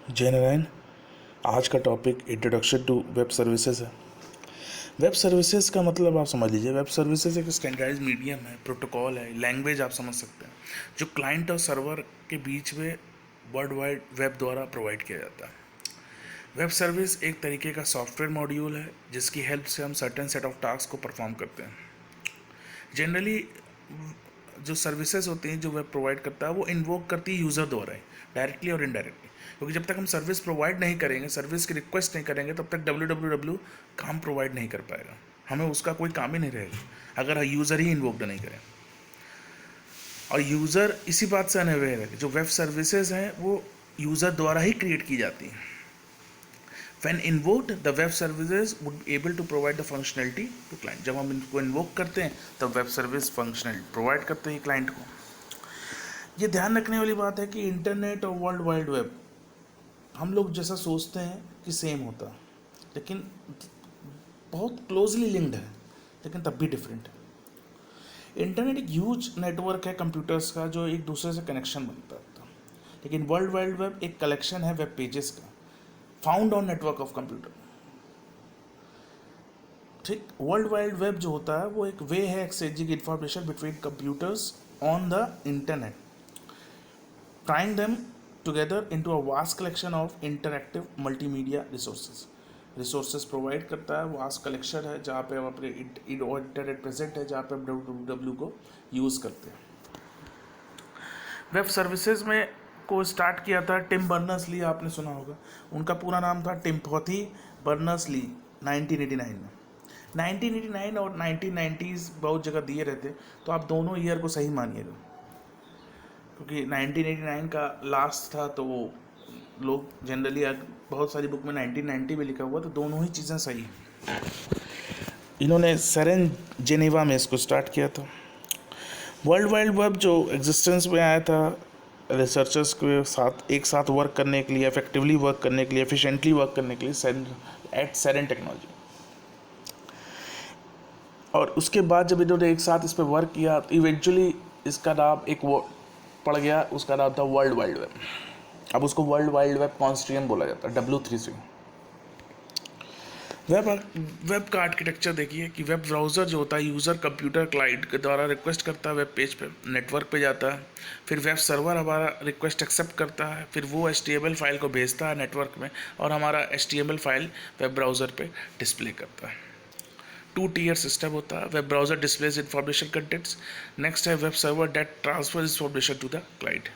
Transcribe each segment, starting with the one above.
जय नारायण। आज का topic introduction to web services है। वेब सर्विसेज का मतलब आप समझ लीजिए, वेब सर्विसेज एक स्टैंडर्डाइज मीडियम है, प्रोटोकॉल है, लैंग्वेज आप समझ सकते हैं, जो क्लाइंट और सर्वर के बीच में वर्ल्ड वाइड वेब द्वारा प्रोवाइड किया जाता है। वेब सर्विस एक तरीके का सॉफ्टवेयर मॉड्यूल है जिसकी हेल्प से हम सर्टेन सेट ऑफ टास्क को परफॉर्म करते हैं। जनरली जो सर्विसेज होती हैं जो वेब प्रोवाइड करता है वो इन्वोक करती है यूज़र द्वारा ही, डायरेक्टली और इनडायरेक्टली। क्योंकि जब तक हम सर्विस प्रोवाइड नहीं करेंगे, सर्विस की रिक्वेस्ट नहीं करेंगे, तब तक www काम प्रोवाइड नहीं कर पाएगा। हमें उसका कोई काम ही नहीं रहेगा अगर यूज़र ही इन्वोक्ड नहीं करें। और यूज़र इसी बात से अनअवेयर है कि जो वेब सर्विसेज हैं वो यूज़र द्वारा ही क्रिएट की जाती हैं। When invoked, the web services would be able to provide the functionality to client. जब हम इनको इन्वोक करते हैं तब वेब सर्विस फंक्शनल प्रोवाइड करते हैं क्लाइंट को। ये ध्यान रखने वाली बात है कि इंटरनेट और वर्ल्ड वाइड वेब हम लोग जैसा सोचते हैं कि सेम होता है, लेकिन बहुत क्लोजली लिंक्ड है, लेकिन तब भी डिफरेंट है। इंटरनेट एक ह्यूज नेटवर्क है कंप्यूटर्स का जो एक दूसरे से कनेक्शन बनता है, लेकिन वर्ल्ड वाइड वेब एक कलेक्शन है वेब पेजेस का found on network of computer. ठीक, वर्ल्ड वाइड वेब जो होता है वो एक वे है exchanging information between computers on the internet, tying them together into a vast collection of interactive multimedia resources provide करता है। वास्ट कलेक्शन है जहाँ पे हम अपने इंटरनेट प्रेजेंट है, जहाँ पे हम www को यूज़ करते हैं। वेब सर्विसेज में को स्टार्ट किया था टिम बर्नर्स ली, आपने सुना होगा। उनका पूरा नाम था टिम्पथी बर्नर्स ली। 1989 में 1989 और 1990s बहुत जगह दिए रहते, तो आप दोनों ईयर को सही मानिएगा, क्योंकि 1989 का लास्ट था तो वो लोग जनरली बहुत सारी बुक में 1990 में लिखा हुआ, तो दोनों ही चीज़ें सही हैं। इन्होंने सेरेन जेनेवा में इसको स्टार्ट किया था। वर्ल्ड वाइड वेब जो एग्जिस्टेंस में आया था रिसर्चर्स के साथ एक साथ वर्क करने के लिए, इफेक्टिवली वर्क करने के लिए, एफिशिएंटली वर्क करने के लिए एट सेरेन टेक्नोलॉजी। और उसके बाद जब इन्होंने एक साथ इस पर वर्क किया तो इवेंचुअली इसका नाम एक वो पड़ गया, उसका नाम था वर्ल्ड वाइड वेब। अब उसको वर्ल्ड वाइड वेब कॉन्स्ट्रियम बोला जाता है, W3C। वेब का आर्किटेक्चर देखिए कि वेब ब्राउज़र जो होता है यूज़र कंप्यूटर क्लाइंट के द्वारा रिक्वेस्ट करता है, वेब पेज पे नेटवर्क पे जाता है, फिर वेब सर्वर हमारा रिक्वेस्ट एक्सेप्ट करता है, फिर वो HTML फाइल को भेजता है नेटवर्क में और हमारा HTML फाइल वेब ब्राउज़र पे डिस्प्ले करता है। 2 tier सिस्टम होता है। Web browser displays information contents, next है web server that transfer information to the client.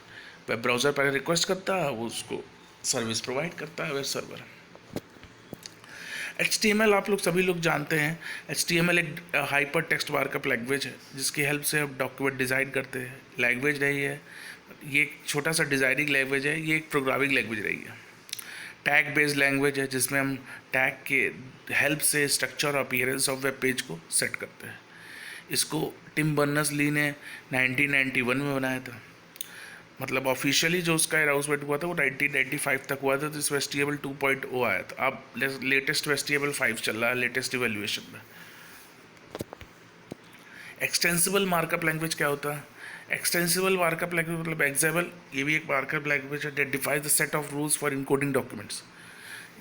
Web browser पहले रिक्वेस्ट करता है, वो उसको सर्विस प्रोवाइड करता है वेब सर्वर। HTML आप लोग सभी लोग जानते हैं। HTML एक हाइपर टेक्स्ट मार्कअप लैंग्वेज है जिसकी हेल्प से हम डॉक्यूमेंट डिज़ाइन करते हैं। लैंग्वेज रही है, ये एक छोटा सा डिज़ाइनिंग लैंग्वेज है, ये एक प्रोग्रामिंग लैंग्वेज रही है। टैग बेस्ड लैंग्वेज है जिसमें हम टैग के हेल्प से स्ट्रक्चर और अपीयरेंस ऑफ वेब पेज को सेट करते हैं। इसको टिम बर्नर्स ली ने 1991 में बनाया था। मतलब ऑफिशियली जो उसका अनाउंसमेंट हुआ था वो 1995 तक हुआ था, तो इसमें HTML 2.0 आया था। अब लेटेस्ट HTML 5 चल रहा है लेटेस्ट इवेल्युएशन में। एक्सटेंसिबल मार्कअप लैंग्वेज क्या होता है? एक्सटेंसिबल मार्कअप लैंग्वेज मतलब एक्सेबल, ये भी एक मार्कअप लैंग्वेज है that defines the set of rules for encoding documents.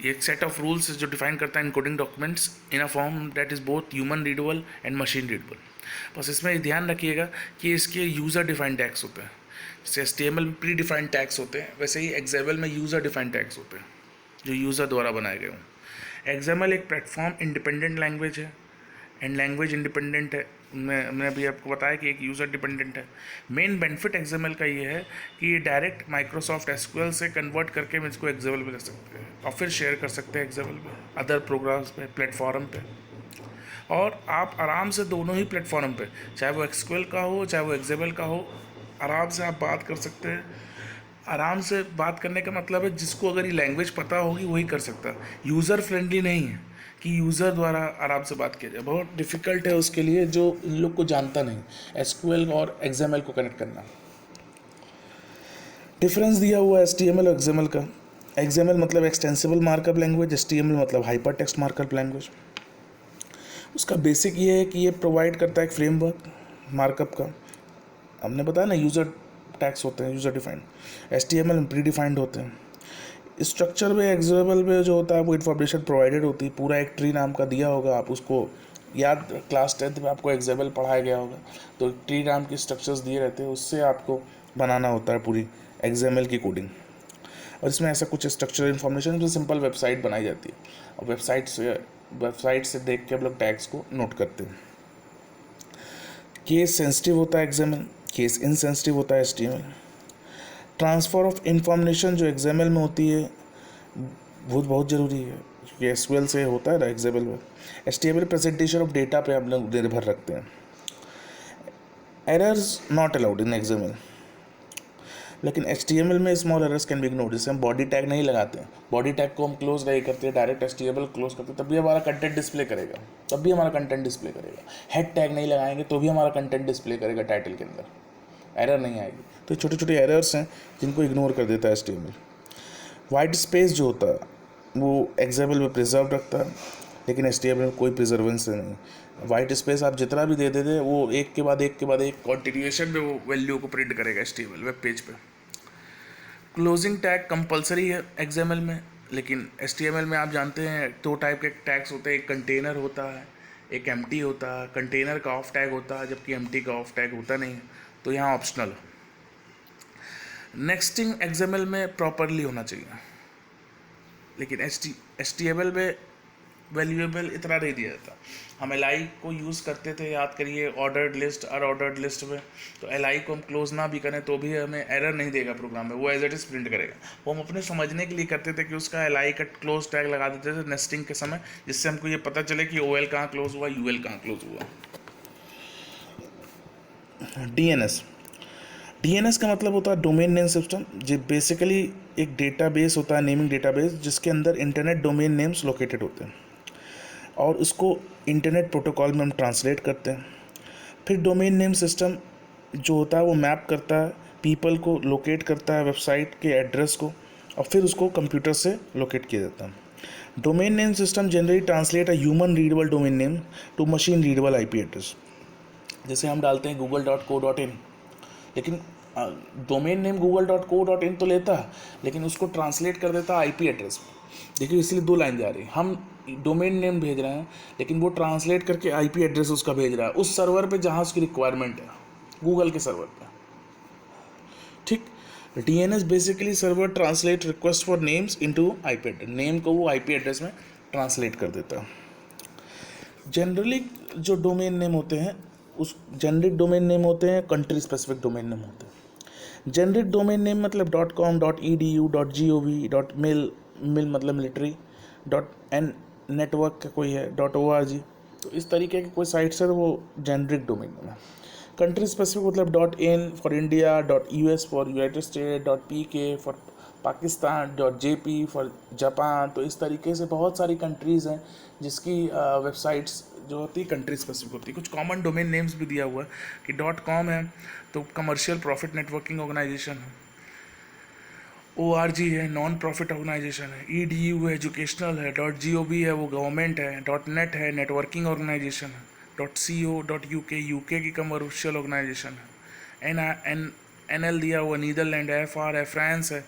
ये एक सेट ऑफ रूल्स जो डिफाइन करता है encoding documents in a form that is both human readable and machine readable. बस इसमें ध्यान रखिएगा कि इसके यूज़र डिफाइंड टैग्स होते हैं। जैसे HTML में प्री डिफाइंड टैग्स होते हैं, वैसे ही XML में यूज़र डिफाइंड टैग्स होते हैं जो यूज़र द्वारा बनाए गए हों। XML एक प्लेटफॉर्म इंडिपेंडेंट लैंग्वेज है एंड लैंग्वेज इंडिपेंडेंट है। मैंने अभी आपको बताया कि एक यूज़र डिपेंडेंट है। मेन बेनिफिट XML का ये है कि ये डायरेक्ट माइक्रोसॉफ्ट SQL से कन्वर्ट करके हम इसको XML में कर सकते हैं और फिर शेयर कर सकते हैं XML पे, अदर प्रोग्राम्स पे, प्लेटफॉर्म पे। और आप आराम से दोनों ही प्लेटफॉर्म पे, चाहे वो SQL का हो चाहे वो XML का हो, आराम से आप बात कर सकते हैं। आराम से बात करने का मतलब है जिसको अगर ये लैंग्वेज पता होगी वही कर सकता है। यूज़र फ्रेंडली नहीं है कि यूज़र द्वारा आराम से बात किया जाए, बहुत डिफ़िकल्ट है उसके लिए जो इन लोग को जानता नहीं SQL और XML को कनेक्ट करना। डिफरेंस दिया हुआ है HTML और XML का। XML मतलब एक्सटेंसिबल मार्कअप लैंग्वेज, HTML मतलब हाइपर टेक्स्ट मार्कअप लैंग्वेज। उसका बेसिक ये है कि ये प्रोवाइड करता है एक फ्रेमवर्क मार्कअप का। हमने बताया ना यूज़र टैग्स होते हैं, यूज़र डिफाइंड। HTML में प्री डिफाइंड होते हैं। स्ट्रक्चर में एक्सेबल में जो होता है वो इन्फॉर्मेशन प्रोवाइडेड होती है, पूरा एक ट्री नाम का दिया होगा, आप उसको याद, क्लास 10th में आपको एक्सेबल पढ़ाया गया होगा, तो ट्री नाम के स्ट्रक्चर्स दिए रहते हैं, उससे आपको बनाना होता है पूरी एक्सएमएल की कोडिंग। और इसमें ऐसा कुछ स्ट्रक्चरल इन्फॉर्मेशन जो सिंपल वेबसाइट बनाई जाती है, और वेबसाइट से देख के हम लोग टैग्स को नोट करते हैं। केस सेंसिटिव होता है एक्सएमएल, केस इनसेंसिटिव होता है एचटीएमएल। ट्रांसफ़र ऑफ इंफॉर्मेशन जो एक्सएमएल में होती है बहुत ज़रूरी है, क्योंकि एसक्यूएल से होता है ना एक्सएमएल में। एचटीएमएल प्रेजेंटेशन ऑफ डेटा पे हम लोग निर्भर रखते हैं। Errors not allowed in XML, लेकिन एचटीएमएल में small errors can be ignored. जैसे हम बॉडी टैग नहीं लगाते हैं, बॉडी टैग को हम क्लोज नहीं करते, डायरेक्ट एचटीएमएल क्लोज करते, तब भी हमारा कंटेंट डिस्प्ले करेगा, हेड टैग नहीं लगाएंगे तो भी हमारा कंटेंट डिस्प्ले करेगा टाइटल के अंदर, एरर नहीं आएगी। तो छोटे छोटे एरर्स हैं जिनको इग्नोर कर देता है एचटीएमएल। वाइट स्पेस जो होता है वो एक्सएमएल में प्रिजर्व रखता है, लेकिन एचटीएमएल में कोई प्रिजर्वेंस नहीं। वाइट स्पेस आप जितना भी दे देते वो एक के बाद एक कॉन्टिन्यूएशन में वो वैल्यू को प्रिंट करेगा एचटीएमएल वेब पेज पे। क्लोजिंग टैग कंपलसरी है एक्सएमएल में, लेकिन एचटीएमएल में आप जानते हैं 2 टाइप के टैग्स होते हैं, एक कंटेनर होता है, एक एम्प्टी होता है। कंटेनर का ऑफ टैग होता है जबकि एम्प्टी का ऑफ टैग होता नहीं है, तो यहाँ ऑप्शनल है। नेक्स्टिंग एक्सएमएल में प्रॉपरली होना चाहिए, लेकिन एचटीएमएल में वैल्यूएबल इतना नहीं दिया जाता। हम एल को यूज़ करते थे, याद करिए, ऑर्डर्ड लिस्ट और ऑर्डर्ड लिस्ट में, तो एल को हम क्लोज ना भी करें तो भी हमें एरर नहीं देगा प्रोग्राम में, वो एज इट इज़ प्रिंट करेगा। वो हम अपने समझने के लिए करते थे कि उसका एल का क्लोज टैग लगा देते थे नेस्टिंग के समय, जिससे हमको ये पता चले कि ओएल कहाँ क्लोज हुआ, यूएल कहाँ क्लोज हुआ। डीएनएस का मतलब होता है डोमेन नेम सिस्टम, जो बेसिकली एक डेटाबेस होता है, नेमिंग डेटाबेस, जिसके अंदर इंटरनेट डोमेन नेम्स लोकेटेड होते हैं, और उसको इंटरनेट प्रोटोकॉल में हम ट्रांसलेट करते हैं। फिर डोमेन नेम सिस्टम जो होता है वो मैप करता है, पीपल को लोकेट करता है वेबसाइट के एड्रेस को, और फिर उसको कंप्यूटर से लोकेट किया जाता है। Domain name system generally translate a human readable domain name to machine readable IP address. जैसे हम डालते हैं google.co.in, लेकिन डोमेन नेम google.co.in तो लेता है, लेकिन उसको ट्रांसलेट कर देता है आईपी एड्रेस में। देखिए इसलिए 2 लाइन जा रही है, हम डोमेन नेम भेज रहे हैं लेकिन वो ट्रांसलेट करके आईपी एड्रेस उसका भेज रहा है उस सर्वर पे जहाँ उसकी रिक्वायरमेंट है, गूगल के सर्वर पे। ठीक, DNS basically server translate request for names into IP address, name को वो आईपी एड्रेस में ट्रांसलेट कर देता है। जनरली जो डोमेन नेम होते हैं उस जेनरिक डोमेन नेम होते हैं, कंट्री स्पेसिफिक डोमेन नेम होते हैं। जेनरिक डोमेन नेम मतलब .com, .edu, .gov, .mil, मिल मतलब मिलिट्री, .n नेटवर्क का कोई है, .org, तो इस तरीके के कोई साइट्स है तो वो जेनरिक डोमेन नेम है। कंट्री स्पेसिफिक मतलब .in for India, .us for United state, .pk for Pakistan, .jp for Japan. तो इस तरीके से बहुत सारी कंट्रीज़ हैं जिसकी वेबसाइट्स जो होती है कंट्री स्पेसिफिक होती है। कुछ कॉमन डोमेन नेम्स भी दिया हुआ है कि .com है तो कमर्शियल प्रॉफिट नेटवर्किंग ऑर्गेनाइजेशन है, ORG है नॉन प्रॉफिट ऑर्गेनाइजेशन है, EDU है एजुकेशनल है, .gov है वो गवर्नमेंट है, .net है नेटवर्किंग ऑर्गेनाइजेशन है, .co.uk यूके की कमर्शियल ऑर्गेनाइजेशन है, NL दिया हुआ नीदरलैंड है, FR है फ्रांस है।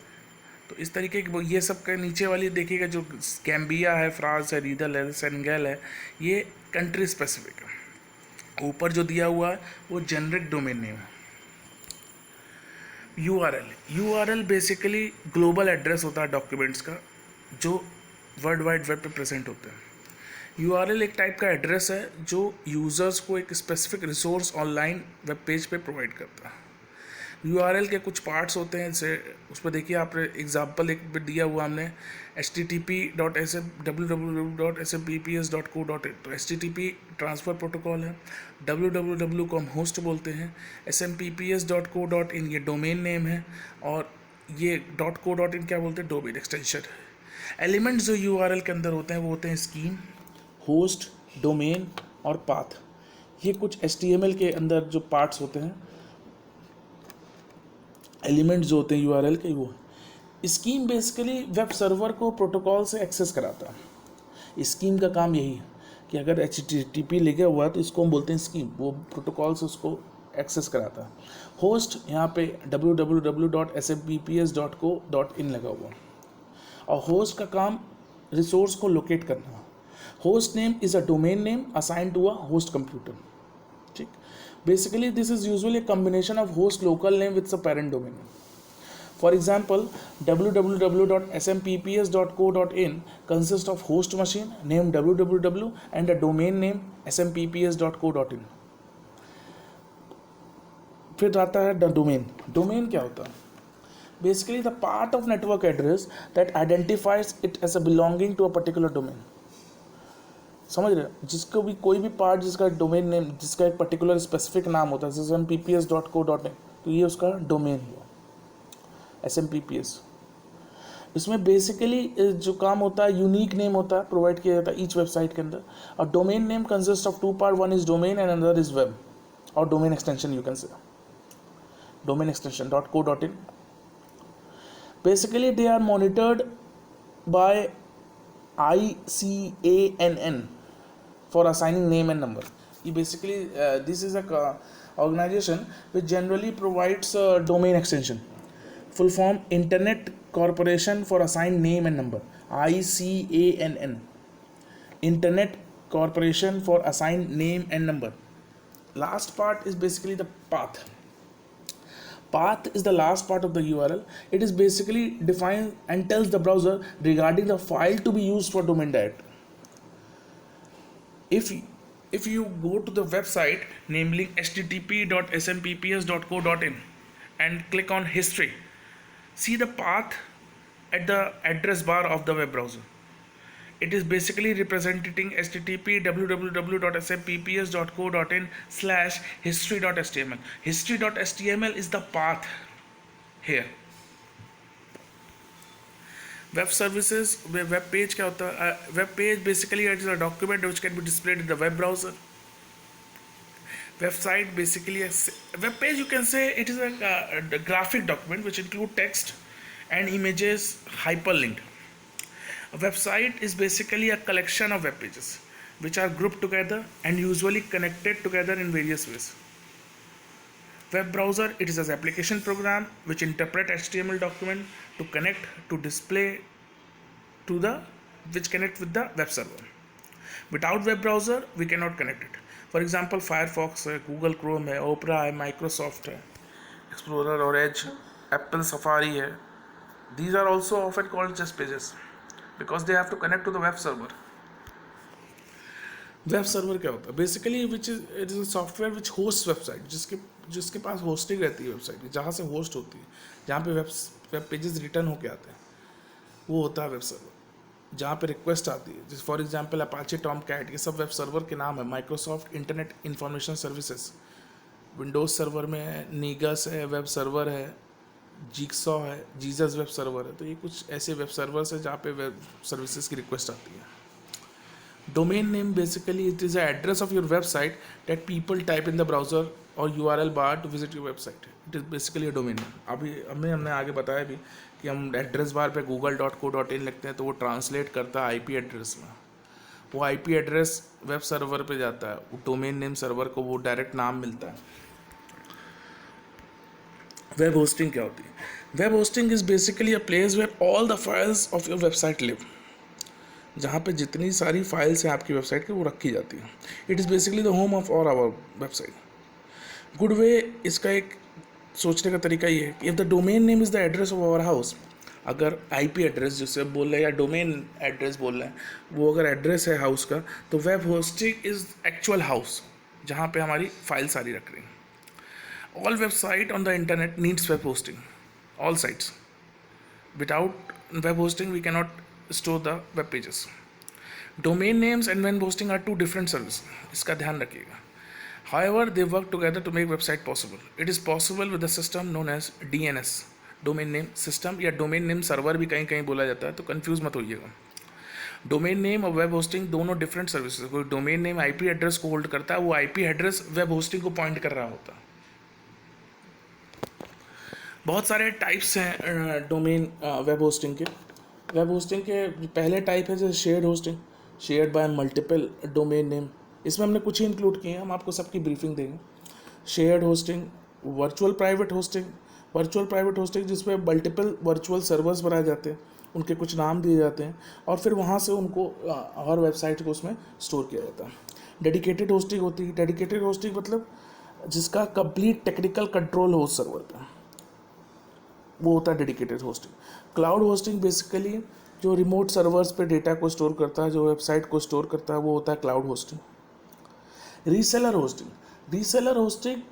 तो इस तरीके की ये सब का नीचे वाली देखिएगा जो कैम्बिया है फ्रांस है, नीदरलैंड है, सेनेगल है, ये कंट्री स्पेसिफिक है। ऊपर जो दिया हुआ है वो जेनरिक डोमेन नेम है। URL बेसिकली ग्लोबल एड्रेस होता है डॉक्यूमेंट्स का जो वर्ल्ड वाइड वेब पे प्रेजेंट होते हैं। URL एक टाइप का एड्रेस है जो यूज़र्स को एक specific resource online web page पे प्रोवाइड करता है। URL के कुछ पार्ट्स होते हैं, जैसे उस पर देखिए आप एग्जांपल एक दिया हुआ हमने http.www.smtps.co.in, तो http ट्रांसफ़र प्रोटोकॉल है, www को हम होस्ट बोलते हैं, smtps.co.in ये डोमेन नेम है, और ये .co.in क्या बोलते हैं, डोमेन एक्सटेंशन है। एलिमेंट्स जो URL के अंदर होते हैं वो होते हैं स्कीम, होस्ट, डोमेन और पाथ। ये कुछ HTML के अंदर जो पार्ट्स होते हैं, एलिमेंट्स जो होते हैं URL के, वो स्कीम बेसिकली वेब सर्वर को प्रोटोकॉल से एक्सेस कराता है। स्कीम का काम यही है कि अगर HTTP लिखा हुआ है तो इसको हम बोलते हैं स्कीम, वो प्रोटोकॉल से उसको एक्सेस कराता है। होस्ट यहाँ पे www.smtps.co.in लगा हुआ, और होस्ट का काम रिसोर्स को लोकेट करना। Host name is a domain name assign to a host computer. ठीक, basically this is usually a combination of host local name with a parent domain name. For example, www.smpps.co.in consists of host machine named www and a domain name smpps.co.in. फिर आता है domain. Domain क्या होता है? Basically the part of network address that identifies it as a belonging to a particular domain. समझ रहे हो? जिसको भी कोई भी पार्ट जिसका डोमेन नेम, जिसका एक पर्टिकुलर स्पेसिफिक नाम होता है, जैसे mpps.co.in, तो ये उसका डोमेन हुआ SMPPS। इसमें बेसिकली जो काम होता है, यूनिक नेम होता है, प्रोवाइड किया जाता है ईच वेबसाइट के अंदर। और domain name consist of two part, one is domain and another is web, और domain extension you can say domain extension .co.in। Basically they are monitored by ICANN for assigning name and number. Basically, this is a organization which generally provides domain extension. Full form Internet Corporation for Assigned Name and Number, ICANN. Internet Corporation for Assigned Name and Number. Last part is basically the path. Path is the last part of the URL. It is basically defined and tells the browser regarding the file to be used for domain directory. If you go to the website namely http.smpps.co.in and click on history, see the path at the address bar of the web browser. It is basically representing http www.smpps.co.in/history.html. History.html is the path here. Web services, web page क्या होता है? Web page basically it is a document which can be displayed in the web browser. Website basically, web page you can से it is a graphic document which include text and images hyperlinked. A website is basically a collection of web pages which are grouped together and usually connected together in various ways. Web browser, it is an application program which interpret HTML document to connect to display to the which connect with the web server. Without web browser we cannot connect it. For example, Firefox है, Google Chrome है, Opera है, Microsoft है, Explorer और Edge, Apple Safari है. These are also often called just pages because they have to connect to the web server. Web server क्या होता है? Basically which is it is a software which host website, जिसके पास hosting रहती है website की, जहाँ से होस्ट होती है, जहाँ पे वेब पेजेस रिटर्न होके आते हैं, वो होता है वेब सर्वर। जहाँ पे रिक्वेस्ट आती है, जैसे फॉर एग्जांपल अपाचे, टॉमकैट, ये सब वेब सर्वर के नाम है। Microsoft internet information services, Windows server में है, नीगस है, वेब सर्वर है, जिक्सॉ है, जीसस वेब सर्वर है। तो ये कुछ ऐसे वेब सर्वर्स है जहाँ पे वेब सर्विसेज की रिक्वेस्ट आती है। Domain name basically it is the address of your website that people type in the browser or URL bar to visit your website. It is basically a domain name. अभी हमने आगे बताया भी कि हम एड्रेस बार पे google.co.in लिखते हैं तो वो ट्रांसलेट करता है IP एड्रेस में। वो IP एड्रेस वेब सर्वर पे जाता है, वो डोमेन नेम सर्वर को वो डायरेक्ट नाम मिलता है। वेब होस्टिंग क्या होती है? Web hosting is basically a place where all the files of your website live, जहाँ पे जितनी सारी फाइल्स हैं आपकी वेबसाइट की वो रखी जाती है। It is basically the home of all our website. Good way इसका एक सोचने का तरीका ये है कि if the domain name is the address of our house, अगर IP एड्रेस जिससे बोल रहे हैं या डोमेन एड्रेस बोल रहे हैं, वो अगर एड्रेस है हाउस का, तो web hosting is actual house जहाँ पे हमारी फाइल सारी रख रही हैं। All website on the internet needs web hosting, all sites. Without web hosting we cannot store the web pages. Domain names and web hosting are two different services. इसका ध्यान रखिएगा. However, they work together to make website possible. It is possible with a system known as DNS, domain name system, या domain name server भी कहीं कहीं बोला जाता है, तो कंफ्यूज मत होइएगा। डोमेन नेम और वेब होस्टिंग दोनों डिफरेंट सर्विसेज। कोई डोमेन नेम IP एड्रेस को होल्ड करता है, वो IP एड्रेस वेब होस्टिंग को पॉइंट कर रहा होता है। बहुत सारे टाइप्स हैं डोमेन वेब होस्टिंग के। वेब होस्टिंग के पहले टाइप है जैसे shared hosting, shared by multiple domain name. इसमें हमने कुछ ही इंक्लूड किए हैं, हम आपको सबकी ब्रीफिंग देंगे। Shared hosting, virtual private hosting जिसमें मल्टीपल वर्चुअल सर्वर्स बनाए जाते हैं उनके कुछ नाम दिए जाते हैं और फिर वहाँ से उनको हर वेबसाइट को उसमें स्टोर किया जाता है। डेडिकेटेड होस्टिंग होती है। डेडिकेटेड होस्टिंग मतलब जिसका कंप्लीट टेक्निकल कंट्रोल हो उस सर्वर पे, वो होता है dedicated hosting. Cloud hosting basically जो रिमोट सर्वर्स पे डेटा को स्टोर करता है, जो वेबसाइट को स्टोर करता है, वो होता है cloud hosting. Reseller hosting. Reseller hosting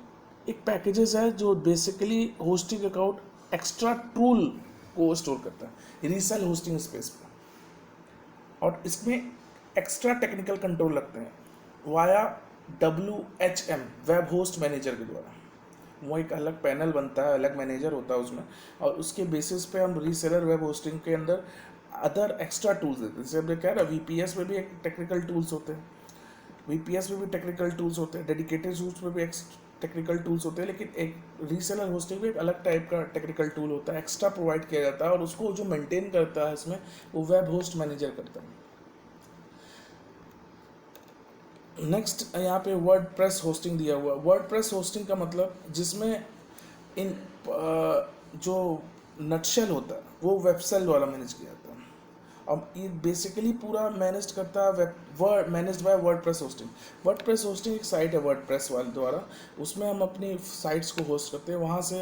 एक पैकेजेस है जो basically hosting account extra tool को स्टोर करता है रीसेल होस्टिंग स्पेस पे, और इसमें एक्स्ट्रा टेक्निकल कंट्रोल लगते हैं via WHM web host manager के द्वारा। वो एक अलग पैनल बनता है, अलग मैनेजर होता है उसमें, और उसके बेसिस पे हम रीसेलर वेब होस्टिंग के अंदर अदर एक्स्ट्रा टूल्स देते हैं। जैसे हमने कहा ना, VPS में भी एक टेक्निकल टूल्स होते हैं, VPS में भी टेक्निकल टूल्स होते हैं, डेडिकेटेड होस्ट में भी टेक्निकल टूल्स होते हैं, लेकिन एक रीसेलर होस्टिंग में एक अलग टाइप का टेक्निकल टूल होता है, एक्स्ट्रा प्रोवाइड किया जाता है, और उसको जो मेंटेन करता है इसमें वो वेब होस्ट मैनेजर करता है। नेक्स्ट यहाँ पे वर्डप्रेस होस्टिंग दिया हुआ है। वर्डप्रेस होस्टिंग का मतलब जिसमें इन जो नटशेल होता है वो वेबसेल द्वारा मैनेज किया जाता है। अब ये बेसिकली पूरा मैनेज करता है managed by WordPress hosting. WordPress hosting एक साइट है वर्डप्रेस वाले द्वारा, उसमें हम अपनी साइट्स को होस्ट करते हैं, वहाँ से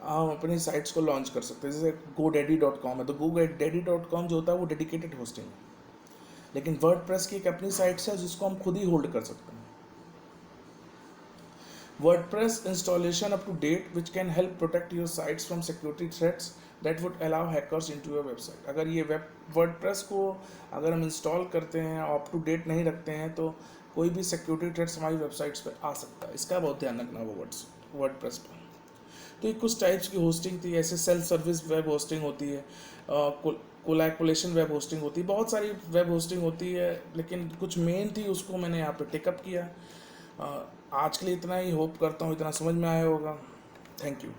हम अपनी साइट्स को लॉन्च कर सकते हैं। जैसे GoDaddy.com है, तो GoDaddy.com जो होता है वो डेडिकेटेड होस्टिंग है, लेकिन वर्डप्रेस की एक अपनी साइट है जिसको हम खुद ही होल्ड कर सकते हैं। WordPress installation up to date which can help protect your sites from security threats that would allow hackers into your website। अगर ये WordPress को अगर हम इंस्टॉल करते हैं और अप टू डेट नहीं रखते हैं तो कोई भी सिक्योरिटी थ्रेट्स हमारी वेबसाइट्स पर आ सकता है, इसका बहुत ध्यान रखना वो WordPress पर। तो ये कुछ टाइप्स की होस्टिंग थी। ऐसे सेल्फ सर्विस वेब होस्टिंग होती है, कोलैबोरेशन वेब होस्टिंग होती है, बहुत सारी वेब होस्टिंग होती है, लेकिन कुछ मेन थी उसको मैंने यहाँ पे टेकअप किया। आज के लिए इतना ही, होप करता हूँ इतना समझ में आया होगा। Thank you.